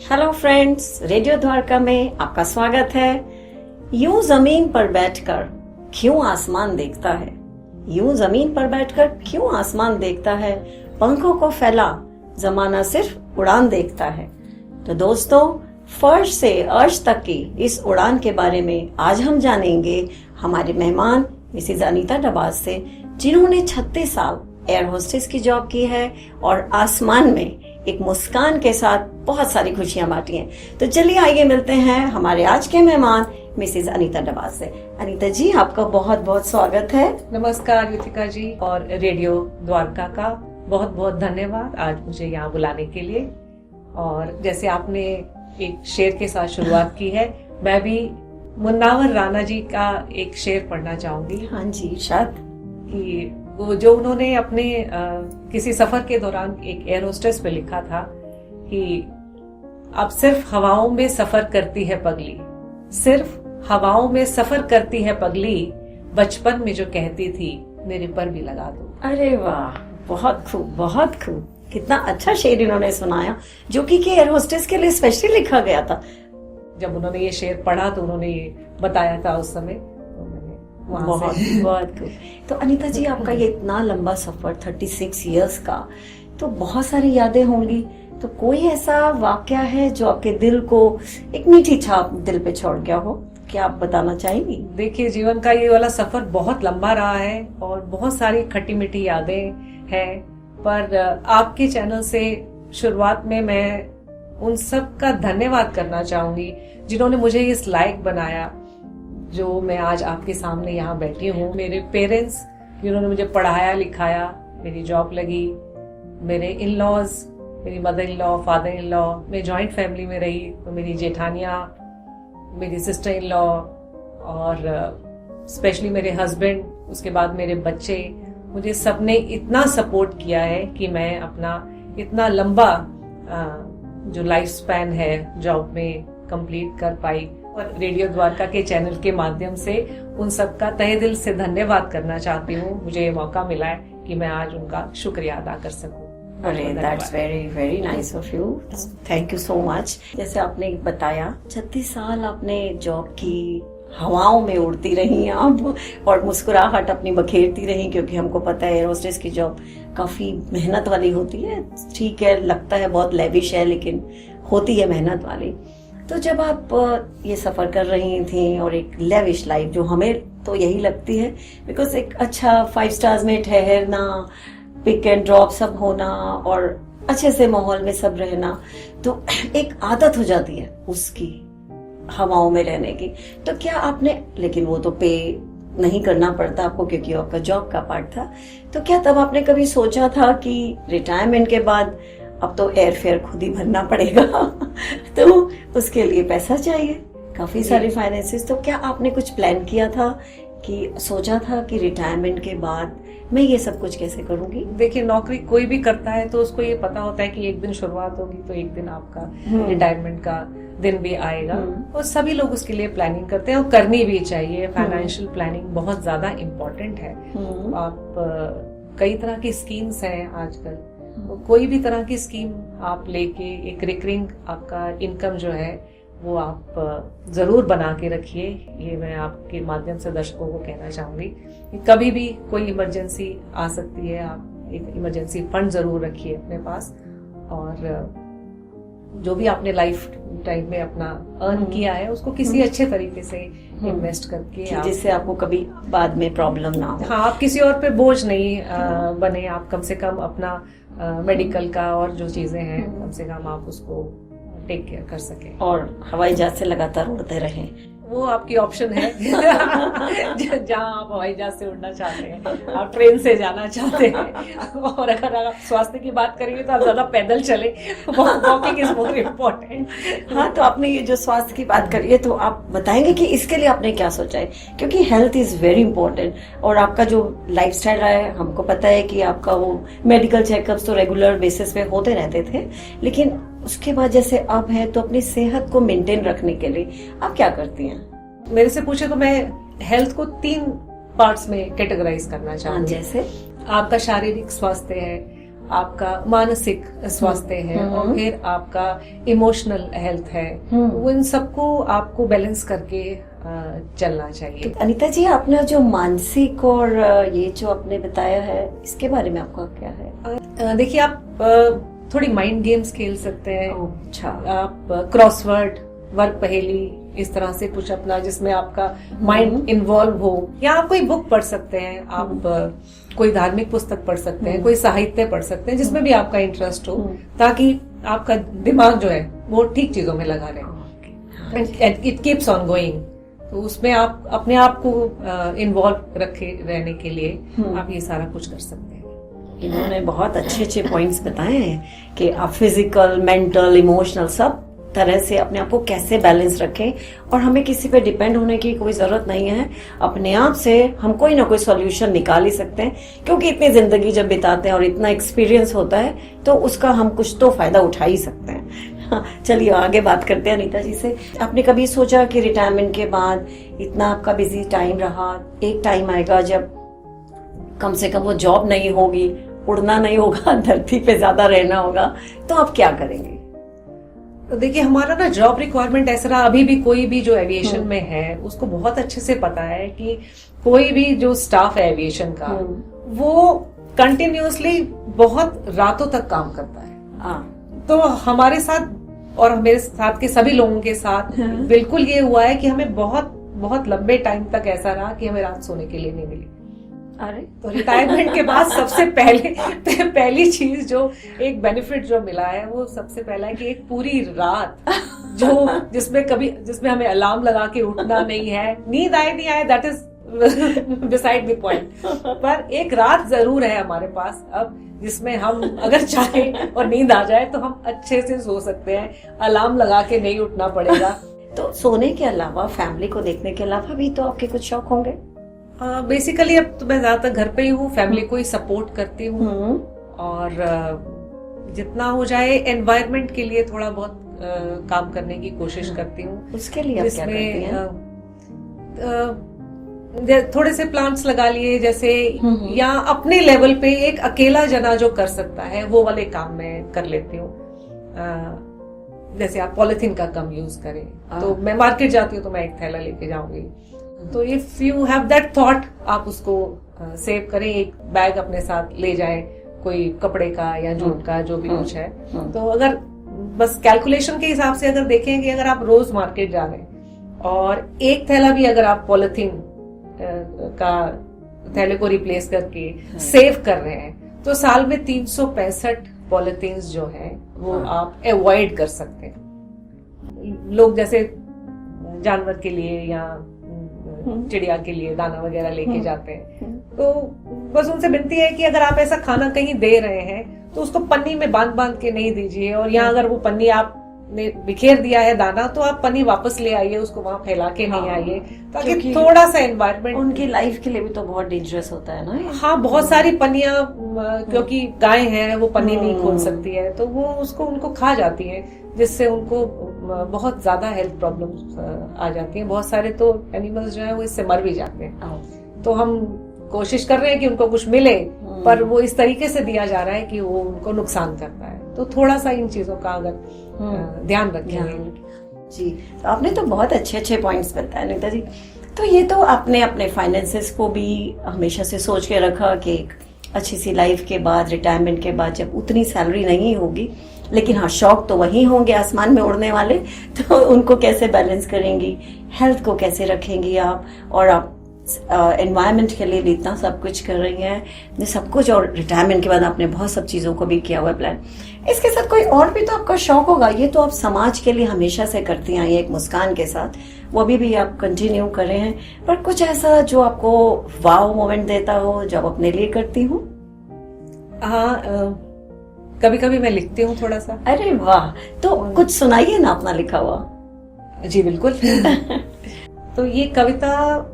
Hello friends, radio Dwarka में आपका स्वागत है। यूं जमीन पर बैठकर क्यों आसमान देखता है, यूं जमीन पर बैठकर क्यों आसमान देखता है, पंखों को फैला जमाना सिर्फ उड़ान देखता है। तो दोस्तों, फर्श से अर्श तक की इस उड़ान के बारे में आज हम जानेंगे हमारे मेहमान मिसेज अनीता डबाज से, जिन्होंने 36 साल एयर होस्टेस की जॉब की है और आसमान में एक मुस्कान के साथ बहुत सारी खुशियां बांटी हैं। तो चलिए आइए मिलते हैं हमारे आज के मेहमान मिसेज अनीता डबाज से। अनीता जी, आपका बहुत बहुत स्वागत है। नमस्कार युतिका जी, और रेडियो द्वारका का बहुत बहुत धन्यवाद आज मुझे यहाँ बुलाने के लिए। और जैसे आपने एक शेर के साथ शुरुआत की है, मैं भी मुन्नावर राणा जी का एक शेर पढ़ना चाहूंगी। हाँ जी, शायद कि वो जो उन्होंने अपने किसी सफर के दौरान एक एयर होस्टेस पे लिखा था कि अब सिर्फ हवाओं में सफर करती है पगली, सिर्फ हवाओं में सफर करती है पगली, बचपन में जो कहती थी मेरे पर भी लगा दो। अरे वाह, बहुत खूब, बहुत खूब। कितना अच्छा शेर इन्होंने सुनाया, जो कि एयर होस्टेस के लिए स्पेशली लिखा गया था। जब उन्होंने ये शेर पढ़ा तो उन्होंने ये बताया था उस समय, तो मैंने बहुत बहुत खूब। तो अनीता जी, आपका ये इतना लंबा सफर 36 इयर्स का, तो बहुत सारी यादें होंगी। तो कोई ऐसा वाकया है जो आपके दिल को एक मीठी छाप दिल पे छोड़ गया हो, क्या आप बताना चाहेंगी? देखिए, जीवन का ये वाला सफर बहुत लंबा रहा है और बहुत सारी खट्टी मीठी यादें हैं, पर आपके चैनल से शुरुआत में मैं उन सब का धन्यवाद करना चाहूंगी जिन्होंने मुझे इस लायक बनाया जो मैं आज आपके सामने यहाँ बैठी हूँ। मेरे पेरेंट्स जिन्होंने मुझे पढ़ाया लिखाया, मेरी जॉब लगी, मेरे इन लॉज, मेरी mother in law, father in law, मैं जॉइंट फैमिली में रही, तो मेरी जेठानियाँ, मेरी सिस्टर इन लॉ और स्पेशली मेरे हस्बैंड, उसके बाद मेरे बच्चे, मुझे सबने इतना सपोर्ट किया है कि मैं अपना इतना लंबा जो लाइफ स्पैन है जॉब में कंप्लीट कर पाई। और रेडियो द्वारका के चैनल के माध्यम से उन सब का तहे दिल से धन्यवाद करना चाहती हूँ। मुझे ये मौका मिला है कि मैं आज उनका शुक्रिया अदा कर सकूँ। अरे, that's very very nice of you, thank you so much. जैसे आपने बताया 36 साल आपने जॉब की, हवाओं में उड़ती रही आप और मुस्कुराहट अपनी बखेरती रही, क्योंकि हमको पता है एयर होस्टेस की जॉब काफी मेहनत वाली होती है। ठीक है, लगता है बहुत लेविश है, लेकिन होती है मेहनत वाली। तो जब आप ये सफर कर रही थी और एक लेविश लाइफ, जो हमें तो यही लगती है, बिकॉज एक अच्छा 5 स्टार्स में ठहरना, पिक एंड ड्रॉप सब होना और अच्छे से माहौल में सब रहना, तो एक आदत हो जाती है उसकी, हवाओं में रहने की। तो क्या आपने, लेकिन वो तो पे नहीं करना पड़ता आपको क्योंकि आपका जॉब का पार्ट था, तो क्या तब आपने कभी सोचा था कि रिटायरमेंट के बाद अब तो एयर फेयर खुद ही भरना पड़ेगा तो उसके लिए पैसा चाहिए, काफी सारे फाइनेंसेस, तो क्या आपने कुछ प्लान किया था कि सोचा था कि रिटायरमेंट के बाद मैं ये सब कुछ कैसे करूंगी? देखिए, नौकरी कोई भी करता है तो उसको ये पता होता है कि एक दिन शुरुआत होगी तो एक दिन आपका रिटायरमेंट का दिन भी आएगा, और सभी लोग उसके लिए प्लानिंग करते हैं और करनी भी चाहिए। फाइनेंशियल प्लानिंग बहुत ज्यादा इम्पोर्टेंट है। आप कई तरह की स्कीम्स हैं आजकल, कोई भी तरह की स्कीम आप लेके एक रिकरिंग आपका इनकम जो है वो आप जरूर बना के रखिए। ये मैं आपके माध्यम से दर्शकों को कहना चाहूंगी कि कभी भी कोई इमरजेंसी आ सकती है, आप एक इमरजेंसी फंड जरूर रखिए अपने पास, और जो भी आपने लाइफ टाइम में अपना अर्न किया है उसको किसी अच्छे तरीके से इन्वेस्ट करके, जिससे आपको कभी बाद में प्रॉब्लम ना हो। हाँ, आप किसी और पे बोझ नहीं बने, आप कम से कम अपना मेडिकल का और जो चीजें हैं कम से कम आप उसको टेक केयर कर सके, और हवाई जहाज से लगातार उड़ते रहें। वो आपकी ऑप्शन है जहाँ आप हवाई जहाज से उड़ना चाहते हैं, आप ट्रेन से जाना चाहते हैं, और अगर आप स्वास्थ्य की बात करेंगे तो आप ज्यादा पैदल चले, वॉकिंग इज मोर इम्पोर्टेंट। हाँ, तो आपने ये जो स्वास्थ्य की बात करी है, तो आप बताएंगे कि इसके लिए आपने क्या सोचा है, क्योंकि हेल्थ इज वेरी इंपॉर्टेंट। और आपका जो लाइफस्टाइल रहा है, हमको पता है कि आपका वो मेडिकल चेकअप्स तो रेगुलर बेसिस पे होते रहते थे, लेकिन उसके बाद जैसे अब है, तो अपनी सेहत को मेंटेन रखने के लिए आप क्या करती हैं? मेरे से पूछे तो मैं हेल्थ को 3 पार्ट्स में कैटेगराइज करना चाहूंगी। जैसे आपका शारीरिक स्वास्थ्य है, आपका मानसिक स्वास्थ्य है और फिर आपका इमोशनल हेल्थ है, वो इन सबको आपको बैलेंस करके चलना चाहिए। तो अनीता जी, आपने जो मानसिक और ये जो आपने बताया है, इसके बारे में आपका क्या है? देखिए, आप थोड़ी माइंड गेम्स खेल सकते हैं। अच्छा। आप क्रॉसवर्ड, वर्ग पहेली, इस तरह से कुछ अपना जिसमें आपका माइंड इन्वॉल्व हो, या आप कोई बुक पढ़ सकते हैं, आप कोई धार्मिक पुस्तक पढ़ सकते हैं, कोई साहित्य पढ़ सकते हैं, जिसमें भी आपका इंटरेस्ट हो, ताकि आपका दिमाग जो है वो ठीक चीजों में लगा रहे। It keeps on going. तो उसमें आप अपने आप को इन्वॉल्व रखे रहने के लिए आप ये सारा कुछ कर सकते हैं। इन्होंने बहुत अच्छे अच्छे पॉइंट्स बताए हैं कि आप फिजिकल, मेंटल, इमोशनल सब तरह से अपने आप को कैसे बैलेंस रखें, और हमें किसी पे डिपेंड होने की कोई जरूरत नहीं है। अपने आप से हम कोई ना कोई सॉल्यूशन निकाल ही सकते हैं, क्योंकि इतनी जिंदगी जब बिताते हैं और इतना एक्सपीरियंस होता है तो उसका हम कुछ तो फायदा उठा ही सकते हैं। चलिए आगे बात करते हैं अनीता जी से। आपने कभी सोचा कि रिटायरमेंट के बाद इतना आपका बिजी टाइम रहा, एक टाइम आएगा जब कम से कम वो जॉब नहीं होगी, उड़ना नहीं होगा, धरती पे ज्यादा रहना होगा, तो आप क्या करेंगे? तो देखिए, हमारा ना जॉब रिक्वायरमेंट ऐसा रहा, अभी भी कोई भी जो एविएशन में है उसको बहुत अच्छे से पता है कि कोई भी जो स्टाफ है एविएशन का, वो कंटिन्यूअसली बहुत रातों तक काम करता है। तो हमारे साथ और मेरे साथ के सभी लोगों के साथ बिल्कुल ये हुआ है कि हमें बहुत बहुत लंबे टाइम तक ऐसा रहा कि हमें रात सोने के लिए नहीं मिली। अरे, तो रिटायरमेंट के बाद सबसे पहली चीज जो एक बेनिफिट जो मिला है, वो सबसे पहला है कि एक पूरी रात जिसमें हमें अलार्म लगा के उठना नहीं है, नींद आए नहीं आए, that is beside the point, पर एक रात जरूर है हमारे पास अब, जिसमें हम अगर चाहे और नींद आ जाए तो हम अच्छे से सो सकते हैं, अलार्म लगा के नहीं उठना पड़ेगा। तो सोने के अलावा, फैमिली को देखने के अलावा भी तो आपके कुछ शौक होंगे? बेसिकली अब तो मैं ज्यादातर घर पे ही हूँ, फैमिली को ही सपोर्ट करती हूँ, और जितना हो जाए एनवायरनमेंट के लिए थोड़ा बहुत काम करने की कोशिश करती हूँ। उसके लिए आप क्या करती हैं? थोड़े से प्लांट्स लगा लिए जैसे, या अपने लेवल पे एक अकेला जना जो कर सकता है वो वाले काम मैं कर लेती हूँ। जैसे आप पॉलिथीन का कम यूज करें, तो मैं मार्केट जाती हूँ तो मैं एक थैला लेके जाऊंगी, तो if you have that thought, आप उसको सेव करें, एक बैग अपने साथ ले जाएं, कोई कपड़े का या जूट का जो भी कुछ है। तो अगर बस कैलकुलेशन के हिसाब से अगर देखें कि अगर आप रोज मार्केट जा रहे हैं और एक थैला भी अगर आप पॉलिथीन का थैले को रिप्लेस करके सेव कर रहे हैं, तो साल में 365 पॉलिथीन्स जो है वो आप अवॉइड कर सकते हैं। लोग जैसे जानवर के लिए या चिड़िया के लिए दाना वगैरह लेके जाते हैं, तो बस उनसे विनती है कि अगर आप ऐसा खाना कहीं दे रहे हैं तो उसको पन्नी में बांध बांध के नहीं दीजिए, और यहाँ अगर वो पन्नी आपने बिखेर दिया है दाना, तो आप पन्नी वापस ले आइए, उसको वहां फैला के नहीं आइए, ताकि थोड़ा सा एनवायरनमेंट उनकी लाइफ के लिए भी तो बहुत डेंजरस होता है ना। हाँ, बहुत सारी पन्नियां, क्योंकि गाय है वो पन्नी नहीं खोल सकती है, तो वो उसको उनको खा जाती है, जिससे उनको बहुत ज्यादा हेल्थ प्रॉब्लम्स आ जाती हैं। बहुत सारे तो एनिमल्स जो है वो इससे मर भी जाते हैं। तो हम कोशिश कर रहे हैं कि उनको कुछ मिले, पर वो इस तरीके से दिया जा रहा है कि वो उनको नुकसान करता है। तो थोड़ा सा इन चीजों का अगर ध्यान रखेंगे। जी, तो आपने तो बहुत अच्छे अच्छे पॉइंट्स बताए अनीता जी। तो ये तो आपने अपने फाइनेंसेस को भी हमेशा से सोच के रखा कि एक अच्छी सी लाइफ के बाद, रिटायरमेंट के बाद, जब उतनी सैलरी नहीं होगी, लेकिन हाँ शौक तो वही होंगे आसमान में उड़ने वाले, तो उनको कैसे बैलेंस करेंगी, हेल्थ को कैसे रखेंगी आप, और आप एनवायरनमेंट के लिए भी इतना सब कुछ कर रही हैं, ये सब कुछ, और रिटायरमेंट के बाद आपने बहुत सब चीज़ों को भी किया हुआ है प्लान। इसके साथ कोई और भी तो आपका शौक होगा, ये तो आप समाज के लिए हमेशा से करती आई हैं एक मुस्कान के साथ, वो अभी भी आप कंटिन्यू कर रहे हैं, पर कुछ ऐसा जो आपको वाव मोमेंट देता हो, जो आप अपने लिए करती हूँ? हाँ, कभी कभी मैं लिखती हूँ थोड़ा सा। अरे वाह, तो कुछ सुनाइए ना अपना लिखा हुआ। जी बिल्कुल। तो ये कविता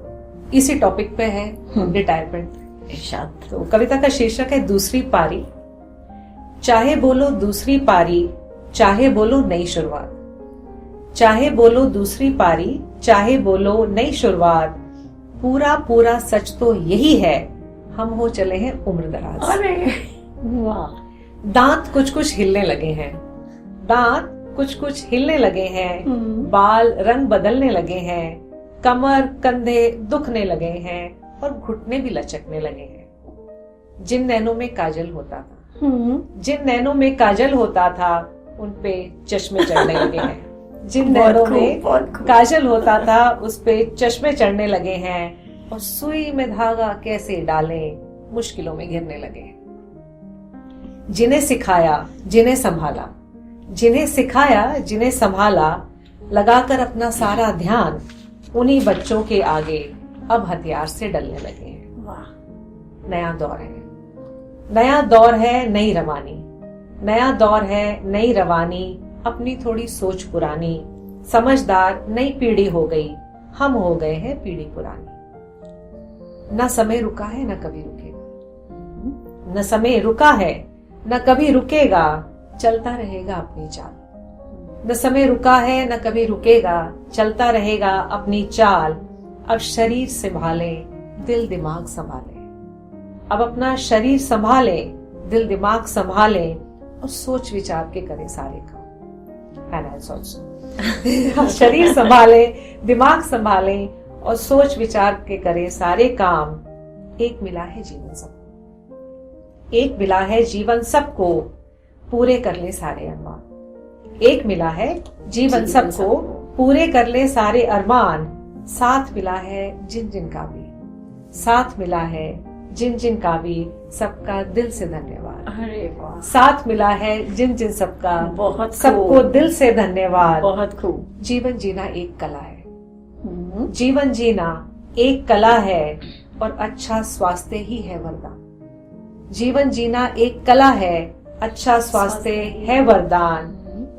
इसी टॉपिक पे है, रिटायरमेंट। इरशाद। तो कविता का शीर्षक है दूसरी पारी। चाहे बोलो दूसरी पारी, चाहे बोलो नई शुरुआत, चाहे बोलो दूसरी पारी, चाहे बोलो नई शुरुआत, पूरा पूरा सच तो यही है, हम हो चले हैं उम्र दराज। अरे वाह, दांत कुछ कुछ हिलने लगे हैं, दांत कुछ कुछ हिलने लगे हैं, बाल रंग बदलने लगे हैं, कमर कंधे दुखने लगे हैं और घुटने भी लचकने लगे हैं। जिन नैनों में काजल होता था, जिन नैनों में काजल होता था उन पे चश्मे चढ़ने लगे हैं। जिन नैनों में काजल होता था उस पे चश्मे चढ़ने लगे हैं और सुई में धागा कैसे डालें मुश्किलों में घिरने लगे हैं। जिन्हें सिखाया जिन्हें संभाला, जिन्हें सिखाया जिन्हें संभाला, लगाकर अपना सारा ध्यान उन्हीं बच्चों के आगे अब हथियार से डलने लगे हैं। वाह। नया दौर है, नया दौर है नई रवानी, नया दौर है नई रवानी, अपनी थोड़ी सोच पुरानी, समझदार नई पीढ़ी हो गई, हम हो गए हैं पीढ़ी पुरानी। न समय रुका है न कभी रुकेगा, न समय रुका है न कभी रुकेगा, चलता रहेगा अपनी चाल। न समय रुका है न कभी रुकेगा, चलता रहेगा अपनी चाल। अब शरीर संभाले दिल दिमाग संभाले, अब अपना शरीर संभाले दिल दिमाग संभाले और सोच विचार के करे सारे काम। शरीर संभाले दिमाग संभाले और सोच विचार के करे सारे काम। एक मिला है जीवन सबको, एक मिला है जीवन सबको, पूरे कर ले सारे अरमान। एक मिला है जीवन सबको, पूरे कर ले सारे अरमान। साथ मिला है जिन जिन का भी, साथ मिला है जिन जिन का भी, सबका दिल से धन्यवाद। अरे वाह, साथ मिला है जिन जिन सबका, बहुत सबको दिल से धन्यवाद। बहुत खूब। जीवन जीना एक कला है, जीवन जीना एक कला है और अच्छा स्वास्थ्य ही है वरदान। जीवन जीना एक कला है, अच्छा स्वास्थ्य है वरदान।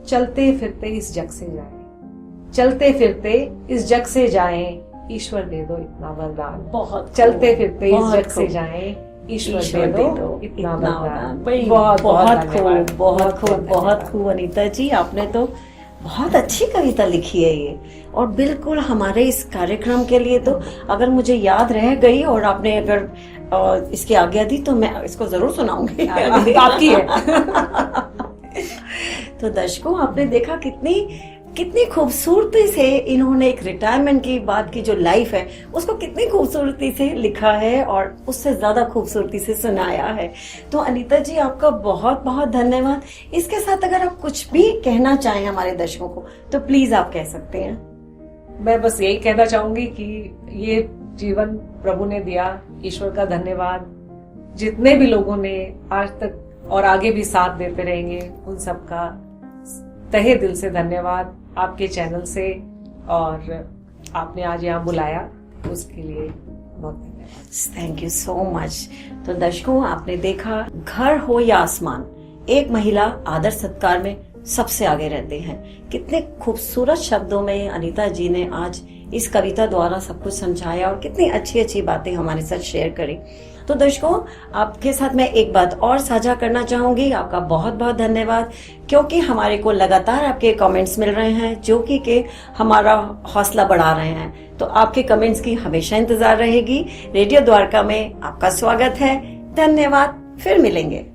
चलते फिरते इस जग से जाएं, चलते फिरते इस जग से जाएं, ईश्वर दे दो इतना वरदान। बहुत चलते फिरते इस बहुत जग से खूब। जाएं, ईश्वर दे दो इतना वरदान। बहुत बहुत खूब, धन्यवाद। बहुत खूब, बहुत धन्यवाद। खूब अनीता जी, आपने तो बहुत अच्छी कविता लिखी है ये, और बिल्कुल हमारे इस कार्यक्रम के लिए तो अगर मुझे याद रह गई और आपने अगर इसकी आज्ञा दी तो मैं इसको जरूर सुनाऊंगी। आपकी है। तो दर्शकों, आपने देखा कितनी कितनी खूबसूरती से इन्होंने एक रिटायरमेंट की बाद की जो लाइफ है उसको कितनी खूबसूरती से लिखा है और उससे ज्यादा खूबसूरती से सुनाया है। तो अनीता जी, आपका बहुत बहुत धन्यवाद। इसके साथ अगर आप कुछ भी कहना चाहें हमारे दर्शकों को तो प्लीज आप कह सकते हैं। मैं बस यही कहना चाहूंगी कि ये जीवन प्रभु ने दिया, ईश्वर का धन्यवाद। जितने भी लोगों ने आज तक और आगे भी साथ देते रहेंगे उन सबका तहे दिल से धन्यवाद आपके चैनल से, और आपने आज यहाँ बुलाया उसके लिए बहुत धन्यवाद। Thank you so much. तो दर्शकों, आपने देखा, घर हो या आसमान, एक महिला आदर सत्कार में सबसे आगे रहते हैं। कितने खूबसूरत शब्दों में अनीता जी ने आज इस कविता द्वारा सब कुछ समझाया और कितनी अच्छी अच्छी बातें हमारे साथ शेयर करी। तो दर्शकों, आपके साथ मैं एक बात और साझा करना चाहूंगी। आपका बहुत बहुत धन्यवाद, क्योंकि हमारे को लगातार आपके कमेंट्स मिल रहे हैं जो कि हमारा हौसला बढ़ा रहे हैं। तो आपके कमेंट्स की हमेशा इंतजार रहेगी। रेडियो द्वारका में आपका स्वागत है। धन्यवाद, फिर मिलेंगे।